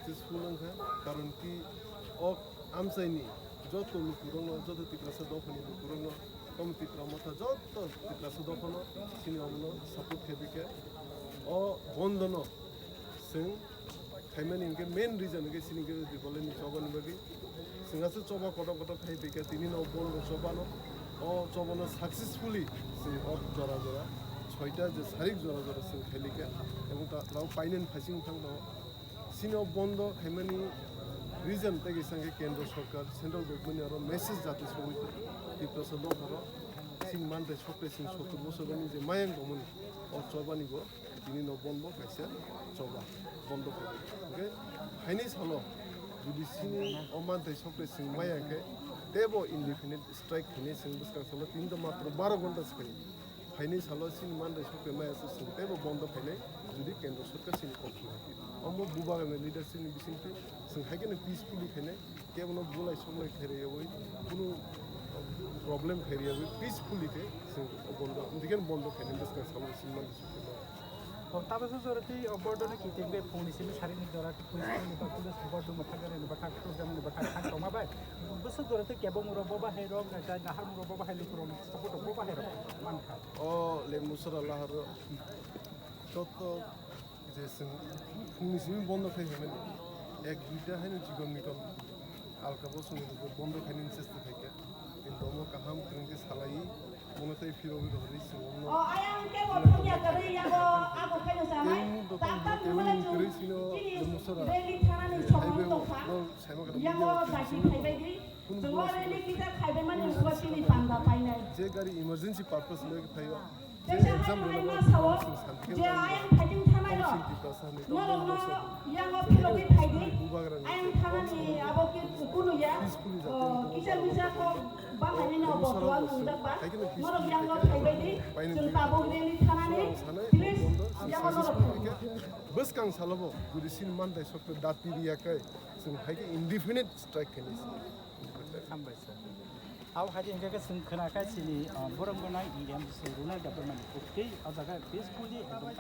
successful है कारण कि आमसाइनी जो लुकुरंग जो तिप्रा दफनी लुकुरंग कम तिप्रा मथा जो तिप्रा दफन सिनी अमनो सपोर्ट खेबिके बंधन सिंह खाइमान इनके मेन रीजन के सिनी के दिबले नि चबन बगी सिंगासे चबा कट खाइ बेके तिनी न बंद चबानो चबन सक्सेसफुली सिंह जरा जरा ছয়টা যে সারিক জরা জরা সিং খাইলিকে এবং তাও পাইনেন ফাইসিং থাং দো সিনো বন্ধ খাইমানি রিজন থেকে সঙ্গে কেন্দ্র সরকার সেন্ট্রাল গভর্নমেন্ট আরো মেসেজ যাতে সবইতে টিপ্রাসা দ ধরো সিং মানতে সরকার সিং 70 বছরনি যে মায়াং দমন চবানিব তিনি ন বন্ধ খাইছে চবা বন্ধ করে ওকে ফাইনিস হলো যদি সিনি অমানতে সরকার সিং মায়াকে দেবো ইনডিফিনিট স্ট্রাইক খাইনি সিং বসকা হলো তিনটা মাত্র 12 ঘন্টা খাই फाइनेंस हालो सिन मान दे सके माया से सुनते वो बंद फाइने जुदी केंद्र सरकार सिन कॉफी हम बुबा में लीडर सिन बिसिंते जों हाइकेन पीसफुली खाने केवल बुलाय समलाय खेरियो बै कुनु प्रॉब्लम खेरियो बै पीसफुली के जों बंद उदिकेन बंद खाने बसका सालो सिन मान दे सके ताबसो जरती अबर्डने कितेबे फोनिसिम सारिनि जरती पुलिस पुलिस बर्डो मथागरे बखा प्रोग्राम ने बखा खान तमाबाय बसो जरती केबो मुरबो बाहेरो नाटा नाहार मुरबो बाहेलो कुरोन सपोर्ट बो बाहेरो मानखा ले मुसर अल्लाह तो जैसे फोनिसिम बंद खाइमेन एक दुइटा हैन जिगन निकम आलकाबो सुनि बंद खाइनि चेष्टा थाके किन्तु म काहाम क्रंके सालाई मनेtai फिरोबि धरि Singh ayang ke botnya kari yago ako kayo samai tatan mula chu reli thana ni somon to kha yago baki khaibai di jwa reli kita khaibai mane ubasi ni panda painai जे गाड़ी इमरजेंसी पर्पस लेके फाइयो exam rela sawo je ayang phajing thana ro no yago philobi phaidi ayang thana ni abo ki kunu ya kisa bisa ko bangani no botwa nunda ba moro yago khaibai di jung tabo reli thana ni please yago no बस Kong सालबो गुरि सिन मान दाइ सकते दाति रियाकै जों हाइके indefinite strike खेलिस हामबाय sir आव हादि इंगे जों खोनाखासिनि बरंगनाय इएम रुनेल development okay अजागा peacefully एकदम